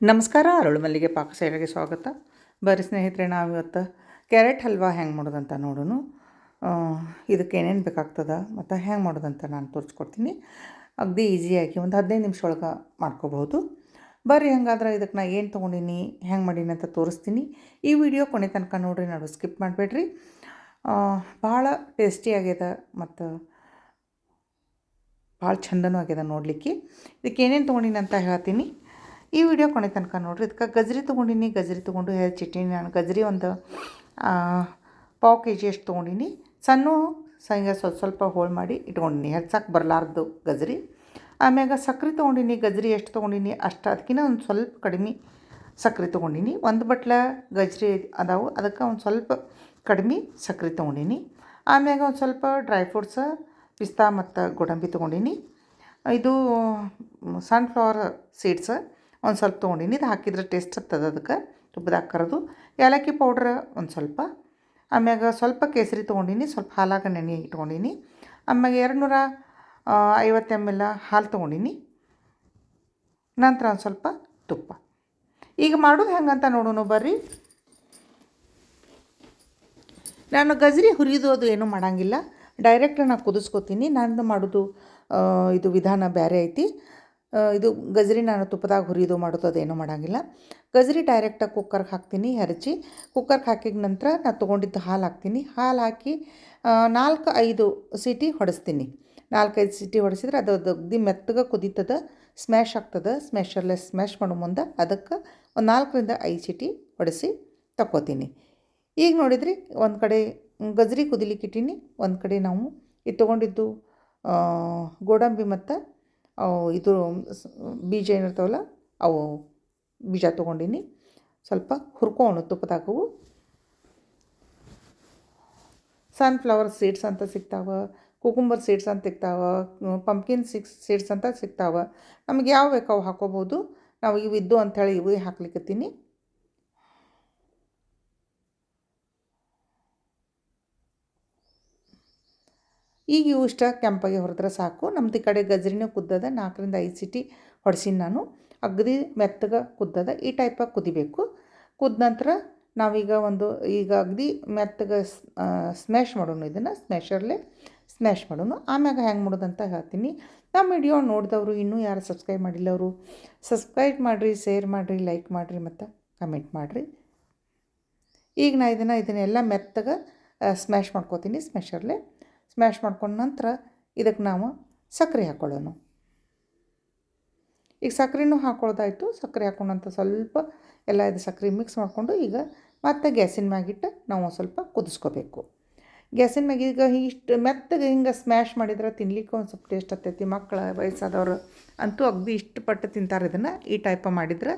ನಮಸ್ಕಾರ, ಅರಳು ಮಲ್ಲಿಗೆ ಪಾಕಶಾಲೆಗೆ ಸ್ವಾಗತ. ಬರ್ರಿ ಸ್ನೇಹಿತರೆ, ನಾವಿವತ್ತು ಕ್ಯಾರೆಟ್ ಹಲ್ವಾ ಹೆಂಗೆ ಮಾಡೋದಂತ ನೋಡೋಣ. ಇದಕ್ಕೆ ಏನೇನು ಬೇಕಾಗ್ತದೆ ಮತ್ತು ಹೆಂಗೆ ಮಾಡೋದಂತ ನಾನು ತೋರಿಸ್ಕೊಡ್ತೀನಿ. ಅಗದಿ ಈಸಿಯಾಗಿ ಒಂದು 15 ನಿಮಿಷ ಒಳಗೆ ಮಾಡ್ಕೋಬಹುದು. ಬರ್ರಿ, ಹಂಗಾದ್ರೆ ಇದಕ್ಕೆ ನಾನು ಏನು ತೊಗೊಂಡಿನಿ, ಹೆಂಗೆ ಮಾಡೀನಿ ಅಂತ ತೋರಿಸ್ತೀನಿ. ಈ ವಿಡಿಯೋ ಕೊನೆ ತನಕ ನೋಡಿರಿ, ನಾವು ಸ್ಕಿಪ್ ಮಾಡಬೇಡ್ರಿ. ಭಾಳ ಟೇಸ್ಟಿಯಾಗ್ಯದ ಮತ್ತು ಭಾಳ ಚಂದನೂ ಆಗ್ಯದ ನೋಡಲಿಕ್ಕೆ. ಇದಕ್ಕೆ ಏನೇನು ತೊಗೊಂಡಿನಿ ಅಂತ ಹೇಳ್ತೀನಿ. ಈ ವಿಡಿಯೋ ಕೊನೆ ತನಕ ನೋಡಿರಿ. ಇದಕ್ಕೆ ಗಜ್ರಿ ತೊಗೊಂಡಿನಿ. ಗಜ್ರಿ ತೊಗೊಂಡು ಹೆಚ್ಚಿಟ್ಟಿನಿ. ನಾನು ಗಜ್ರಿ ಒಂದು ಪಾವು kg ಅಷ್ಟು ತೊಗೊಂಡಿನಿ. ಹಿಂಗೆ ಸ್ವಲ್ಪ ಹೋಳು ಮಾಡಿ ಇಟ್ಕೊಂಡಿನಿ, ಹೆಚ್ಚಕ್ಕೆ ಬರಲಾರ್ದು ಗಜ್ರಿ. ಆಮ್ಯಾಗ ಸಕ್ರೆ ತೊಗೊಂಡಿನಿ. ಗಜ್ರಿ ಎಷ್ಟು ತೊಗೊಂಡಿನಿ ಅಷ್ಟು, ಅದಕ್ಕಿಂತ ಒಂದು ಸ್ವಲ್ಪ ಕಡಿಮೆ ಸಕ್ರೆ ತೊಗೊಂಡಿನಿ. ಒಂದು ಬಟ್ಲ ಗಜ್ರಿ ಅದಾವು, ಅದಕ್ಕೆ ಒಂದು ಸ್ವಲ್ಪ ಕಡಿಮೆ ಸಕ್ರೆ ತೊಗೊಂಡಿನಿ. ಆಮ್ಯಾಗ ಒಂದು ಸ್ವಲ್ಪ ಡ್ರೈ ಫ್ರೂಟ್ಸ, ಪಿಸ್ತಾ ಮತ್ತು ಗೋಡಂಬಿ ತೊಗೊಂಡಿನಿ. ಇದು ಸನ್ಫ್ಲವರ್ ಸೀಡ್ಸ್ ಒಂದು ಸ್ವಲ್ಪ ತೊಗೊಂಡಿನಿ. ಇದು ಹಾಕಿದ್ರೆ ಟೇಸ್ಟ್ ಹತ್ತದ. ಅದಕ್ಕೆ ತುಪ್ಪದಾಗ ಕರೆದು ಏಲಕ್ಕಿ ಪೌಡ್ರ್ ಒಂದು ಸ್ವಲ್ಪ, ಆಮ್ಯಾಗ ಸ್ವಲ್ಪ ಕೇಸರಿ ತೊಗೊಂಡಿನಿ. ಸ್ವಲ್ಪ ಹಾಲಾಗ ನೆನೆ ಇಟ್ಕೊಂಡಿನಿ. ಆಮ್ಯಾಗ 250 ml ಹಾಲು ತೊಗೊಂಡಿನಿ. ನಂತರ ಒಂದು ಸ್ವಲ್ಪ ತುಪ್ಪ. ಈಗ ಮಾಡೋದು ಹೆಂಗಂತ ನೋಡೋಣ ಬರ್ರಿ. ನಾನು ಗಜ್ರಿ ಹುರಿಯೋದು ಅದು ಏನೂ ಮಾಡೋಂಗಿಲ್ಲ, ಡೈರೆಕ್ಟ್ ನಾನು ಕುದಿಸ್ಕೊತೀನಿ. ನಾನು ಮಾಡೋದು ಇದು ವಿಧಾನ ಬೇರೆ ಐತಿ. ಇದು ಗಜ್ರಿ ನಾನು ತುಪ್ಪದಾಗ ಹುರಿದು ಮಾಡೋದು ಅದೇನೂ ಮಾಡೋಂಗಿಲ್ಲ. ಗಜ್ರಿ ಡೈರೆಕ್ಟಾಗಿ ಕುಕ್ಕರ್ಗೆ ಹಾಕ್ತೀನಿ. ಹೆರಚಿ ಕುಕ್ಕರ್ಗೆ ಹಾಕಿದ ನಂತರ ನಾನು ತೊಗೊಂಡಿದ್ದು ಹಾಲು ಹಾಕ್ತೀನಿ. ಹಾಲು ಹಾಕಿ 4-5 ಸೀಟಿ ಹೊಡೆಸ್ತೀನಿ. 4-5 ಸೀಟಿ ಹೊಡೆಸಿದ್ರೆ ಅದು ಅಗದಿ ಮೆತ್ತಗೆ ಕುದೀತದೆ, ಸ್ಮ್ಯಾಶ್ ಆಗ್ತದೆ. ಸ್ಮ್ಯಾಶ್ ಮಾಡೋ ಮುಂದೆ ಅದಕ್ಕೆ ಒಂದು 4-5 ಸೀಟಿ ಹೊಡೆಸಿ ತಕ್ಕೋತೀನಿ. ಈಗ ನೋಡಿದ್ರಿ, ಒಂದು ಕಡೆ ಗಜ್ರಿ ಕುದಿಲಿಕ್ಕೆ ಇಟ್ಟೀನಿ, ಒಂದು ಕಡೆ ನಾವು ಇದು ತೊಗೊಂಡಿದ್ದು ಗೋಡಂಬಿ ಮತ್ತು ಇದು ಬೀಜ ಏನಿರ್ತಾವಲ್ಲ ಅವು ಬೀಜ ತೊಗೊಂಡಿನಿ. ಸ್ವಲ್ಪ ಹುರ್ಕೊಂಡು ತುಪ್ಪದಾಗವು. ಸನ್ಫ್ಲವರ್ ಸೀಡ್ಸ್ ಅಂತ ಸಿಗ್ತಾವೆ, ಕುಕುಂಬರ್ ಸೀಡ್ಸ್ ಅಂತ ಸಿಗ್ತಾವೆ, ಪಂಪ್ಕಿನ್ ಸೀಡ್ಸ್ ಅಂತ ಸಿಗ್ತಾವೆ. ನಮಗೆ ಯಾವ ಬೇಕು ಅವು ಹಾಕೋಬೋದು. ನಾವು ಇವು ಇದ್ದು ಅಂಥೇಳಿ ಇವೇ ಹಾಕ್ಲಿಕ್ಕತ್ತೀನಿ. ಈಗ ಇವು ಇಷ್ಟ ಕೆಂಪಾಗಿ ಹೊರದ್ರೆ ಸಾಕು. ನಮ್ದು ಈ ಕಡೆ ಗಜ್ರಿನೂ ಕುದ್ದದ. 4-5 ಸೀಟಿ ಹೊಡ್ಸೀನಿ ನಾನು. ಅಗದಿ ಮೆತ್ತಗೆ ಕುದ್ದದ. ಈ ಟೈಪಾಗಿ ಕುದಿಬೇಕು. ಕುದ್ದ ನಂತರ ನಾವೀಗ ಈಗ ಅಗದಿ ಮೆತ್ತಗೆ ಸ್ಮ್ಯಾಶ್ ಮಾಡೋಣ. ಇದನ್ನು ಸ್ಮ್ಯಾಶರ್ಲೆ ಸ್ಮ್ಯಾಶ್ ಮಾಡೋಣ. ಆಮ್ಯಾಗ ಹೆಂಗೆ ಮಾಡೋದಂತ ಹೇಳ್ತೀನಿ. ನಮ್ಮ ವಿಡಿಯೋ ನೋಡಿದವರು ಇನ್ನೂ ಯಾರು ಸಬ್ಸ್ಕ್ರೈಬ್ ಮಾಡಿಲ್ಲ ಅವರು ಸಬ್ಸ್ಕ್ರೈಬ್ ಮಾಡಿರಿ, ಶೇರ್ ಮಾಡಿರಿ, ಲೈಕ್ ಮಾಡಿರಿ ಮತ್ತು ಕಮೆಂಟ್ ಮಾಡಿರಿ. ಈಗ ನಾ ಇದನ್ನೆಲ್ಲ ಮೆತ್ತಗೆ ಸ್ಮ್ಯಾಶ್ ಮಾಡ್ಕೋತೀನಿ. ಸ್ಮ್ಯಾಶ್ ಮಾಡ್ಕೊಂಡ ನಂತರ ಇದಕ್ಕೆ ನಾವು ಸಕ್ಕರೆ ಹಾಕ್ಕೊಳ್ಳೋಣ. ಈಗ ಸಕ್ಕರೆನೂ ಹಾಕ್ಕೊಳ್ಳೋದಾಯಿತು. ಸಕ್ಕರೆ ಹಾಕೊಂಡಂತ ಸ್ವಲ್ಪ ಎಲ್ಲ ಇದು ಸಕ್ಕರೆ ಮಿಕ್ಸ್ ಮಾಡಿಕೊಂಡು ಈಗ ಮತ್ತೆ ಗ್ಯಾಸಿನ ಮ್ಯಾಗಿಟ್ಟು ನಾವು ಸ್ವಲ್ಪ ಕುದಿಸ್ಕೋಬೇಕು. ಗ್ಯಾಸಿನ ಮ್ಯಾಗ ಈಗ ಇಷ್ಟು ಮೆತ್ತಗೆ ಹಿಂಗೆ ಸ್ಮ್ಯಾಶ್ ಮಾಡಿದ್ರೆ ತಿನ್ಲಿಕ್ಕೆ ಒಂದು ಸ್ವಲ್ಪ ಟೇಸ್ಟ್ ಹತ್ತೈತಿ. ಮಕ್ಕಳು, ವಯಸ್ಸಾದವರು ಅಂತೂ ಅಗದಿ ಇಷ್ಟಪಟ್ಟು ತಿಂತಾರೆ ಇದನ್ನು. ಈ ಟೈಪ ಮಾಡಿದ್ರೆ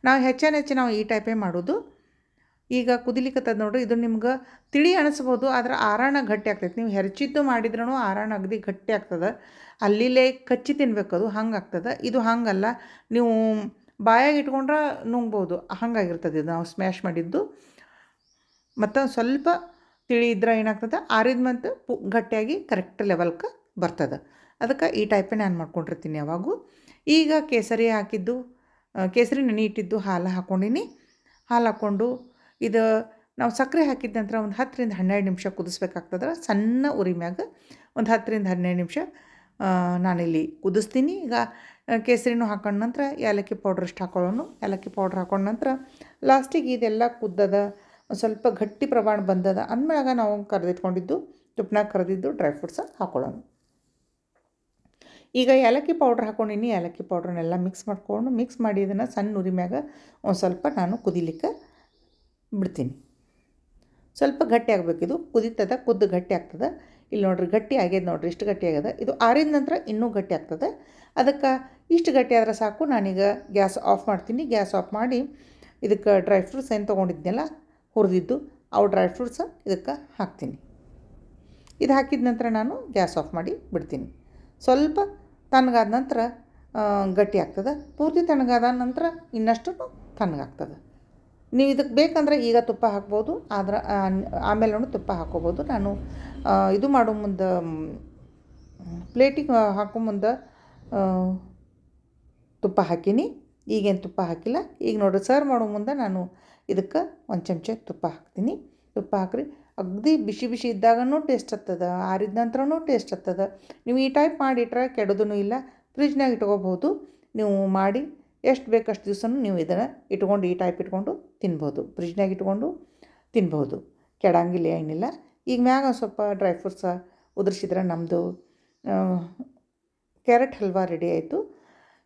ನಾವು ಹೆಚ್ಚು ನಾವು ಈ ಟೈಪೇ ಮಾಡೋದು. ಈಗ ಕುದಿಲಿಕ್ಕತ್ತದ ನೋಡಿರಿ. ಇದು ನಿಮ್ಗೆ ತಿಳಿ ಅನಿಸ್ಬೋದು, ಆದ್ರೆ ಆರಾಣ ಗಟ್ಟಿ ಆಗ್ತೈತೆ. ನೀವು ಹೆರಚಿದ್ದು ಮಾಡಿದ್ರೂ ಆರಾಣ ಅಗದಿ ಗಟ್ಟಿ ಆಗ್ತದೆ. ಅಲ್ಲಿಲೇ ಕಚ್ಚಿ ತಿನ್ಬೇಕದು, ಹಂಗೆ ಆಗ್ತದೆ. ಇದು ಹಂಗಲ್ಲ, ನೀವು ಬಾಯಾಗಿ ಇಟ್ಕೊಂಡ್ರೆ ನುಂಗ್ಬೋದು, ಹಂಗಾಗಿರ್ತದೆ ಇದು ನಾವು ಸ್ಮ್ಯಾಶ್ ಮಾಡಿದ್ದು. ಮತ್ತು ಸ್ವಲ್ಪ ತಿಳಿ ಇದ್ರೆ ಏನಾಗ್ತದೆ, ಆರಿದ ಮತ್ತು ಗಟ್ಟಿಯಾಗಿ ಕರೆಕ್ಟ್ ಲೆವೆಲ್ಗೆ ಬರ್ತದೆ. ಅದಕ್ಕೆ ಈ ಟೈಪೇ ನಾನು ಮಾಡ್ಕೊಂಡಿರ್ತೀನಿ ಯಾವಾಗೂ. ಈಗ ಕೇಸರಿ ಹಾಕಿದ್ದು, ಕೇಸರಿ ನೆನೆ ಇಟ್ಟಿದ್ದು ಹಾಲು ಹಾಕ್ಕೊಂಡಿನಿ. ಹಾಲು ಹಾಕ್ಕೊಂಡು ಇದು ನಾವು ಸಕ್ಕರೆ ಹಾಕಿದ ನಂತರ ಒಂದು 10-12 ನಿಮಿಷ ಕುದಿಸ್ಬೇಕಾಗ್ತದೆ. ಸಣ್ಣ ಉರಿ ಮ್ಯಾಗ ಒಂದು 10-12 ನಿಮಿಷ ನಾನಿಲ್ಲಿ ಕುದಿಸ್ತೀನಿ. ಈಗ ಕೇಸರಿನೂ ಹಾಕೊಂಡ ನಂತರ ಏಲಕ್ಕಿ ಪೌಡ್ರ್ ಇಷ್ಟು ಹಾಕೊಳ್ಳೋಣ. ಏಲಕ್ಕಿ ಪೌಡ್ರ್ ಹಾಕೊಂಡ ನಂತರ ಲಾಸ್ಟಿಗೆ ಇದೆಲ್ಲ ಕುದ್ದದ, ಒಂದು ಸ್ವಲ್ಪ ಗಟ್ಟಿ ಪ್ರಮಾಣ ಬಂದದ ಅಂದ್ಮ್ಯಾಗ ನಾವು ಕರೆದಿಟ್ಕೊಂಡಿದ್ದು ತುಪ್ಪನಾಗ ಕರೆದಿದ್ದು ಡ್ರೈ ಫ್ರೂಟ್ಸ ಹಾಕೊಳ್ಳೋಣ. ಈಗ ಏಲಕ್ಕಿ ಪೌಡ್ರ್ ಹಾಕ್ಕೊಂಡಿನಿ. ಏಲಕ್ಕಿ ಪೌಡ್ರನ್ನೆಲ್ಲ ಮಿಕ್ಸ್ ಮಾಡಿ ಇದನ್ನು ಸಣ್ಣ ಉರಿ ಮ್ಯಾಗ ಒಂದು ಸ್ವಲ್ಪ ನಾನು ಕುದಿಲಿಕ್ಕೆ ಬಿಡ್ತೀನಿ. ಸ್ವಲ್ಪ ಗಟ್ಟಿ ಆಗಬೇಕಿದು. ಕುದೀತದ, ಕುದ್ದು ಗಟ್ಟಿ ಆಗ್ತದೆ. ಇಲ್ಲಿ ನೋಡಿರಿ, ಗಟ್ಟಿ ಆಗ್ಯದ ನೋಡಿರಿ, ಇಷ್ಟು ಗಟ್ಟಿ ಆಗ್ಯದ. ಇದು ಆರಿದ ನಂತರ ಇನ್ನೂ ಗಟ್ಟಿ ಆಗ್ತದೆ. ಅದಕ್ಕೆ ಇಷ್ಟು ಗಟ್ಟಿ ಆದ್ರೆ ಸಾಕು. ನಾನೀಗ ಗ್ಯಾಸ್ ಆಫ್ ಮಾಡ್ತೀನಿ. ಗ್ಯಾಸ್ ಆಫ್ ಮಾಡಿ ಇದಕ್ಕೆ ಡ್ರೈ ಫ್ರೂಟ್ಸ್ ಏನು ತೊಗೊಂಡಿದ್ನಲ್ಲ ಹುರಿದಿದ್ದು, ಅವು ಡ್ರೈ ಫ್ರೂಟ್ಸ ಇದಕ್ಕೆ ಹಾಕ್ತೀನಿ. ಇದು ಹಾಕಿದ ನಂತರ ನಾನು ಗ್ಯಾಸ್ ಆಫ್ ಮಾಡಿ ಬಿಡ್ತೀನಿ. ಸ್ವಲ್ಪ ತಣ್ಣಗಾದ ನಂತರ ಗಟ್ಟಿ ಆಗ್ತದೆ. ಪೂರ್ತಿ ತಣ್ಣಗಾದ ನಂತರ ಇನ್ನಷ್ಟು ತಣ್ಣಗಾಗ್ತದೆ. ನೀವು ಇದಕ್ಕೆ ಬೇಕಂದ್ರೆ ಈಗ ತುಪ್ಪ ಹಾಕ್ಬೋದು, ಆದ್ರೆ ಆಮೇಲೆ ತುಪ್ಪ ಹಾಕ್ಕೋಬೋದು. ನಾನು ಇದು ಮಾಡೋ ಮುಂದೆ ಪ್ಲೇಟಿಗೆ ಹಾಕೋ ಮುಂದೆ ತುಪ್ಪ ಹಾಕೀನಿ. ಈಗೇನು ತುಪ್ಪ ಹಾಕಿಲ್ಲ. ಈಗ ನೋಡಿರಿ ಸರ್ವ್ ಮಾಡೋ ಮುಂದೆ ನಾನು ಇದಕ್ಕೆ ಒಂದು ಚಮಚ ತುಪ್ಪ ಹಾಕ್ತೀನಿ. ತುಪ್ಪ ಹಾಕ್ರಿ. ಅಗದಿ ಬಿಸಿ ಬಿಸಿ ಇದ್ದಾಗನೂ ಟೇಸ್ಟ್ ಹತ್ತದ, ಆರಿದ ನಂತರನೂ ಟೇಸ್ಟ್ ಹತ್ತದ. ನೀವು ಈ ಟೈಪ್ ಮಾಡಿಟ್ರೆ ಕೆಡೋದೂ ಇಲ್ಲ. ಫ್ರಿಜ್ನಾಗ ಇಟ್ಕೋಬೋದು. ನೀವು ಮಾಡಿ ಎಷ್ಟು ಬೇಕಷ್ಟು ದಿವಸನೂ ನೀವು ಇದನ್ನು ಇಟ್ಕೊಂಡು ಈ ಟೈಪ್ ಇಟ್ಕೊಂಡು ತಿನ್ಬೋದು. ಫ್ರಿಜ್ನಾಗ ಇಟ್ಕೊಂಡು ತಿನ್ಬೋದು, ಕೆಡಂಗಿಲ್ಲ ಏನಿಲ್ಲ. ಈಗ ಮ್ಯಾಗ ಒಂದು ಸ್ವಲ್ಪ ಡ್ರೈ ಫ್ರೂಟ್ಸ ಉದುರಿಸಿದ್ರೆ ನಮ್ಮದು ಕ್ಯಾರೆಟ್ ಹಲ್ವಾ ರೆಡಿ ಆಯಿತು.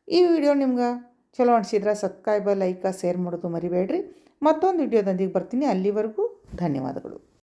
ಈ ವಿಡಿಯೋ ನಿಮ್ಗೆ ಚಲೋ ಅನಿಸಿದ್ರೆ ಸಬ್ಸ್ಕ್ರೈಬ್, ಲೈಕ್, ಶೇರ್ ಮಾಡೋದು ಮರಿಬೇಡ್ರಿ. ಮತ್ತೊಂದು ವಿಡಿಯೋದೊಂದಿಗೆ ಬರ್ತೀನಿ. ಅಲ್ಲಿವರೆಗೂ ಧನ್ಯವಾದಗಳು.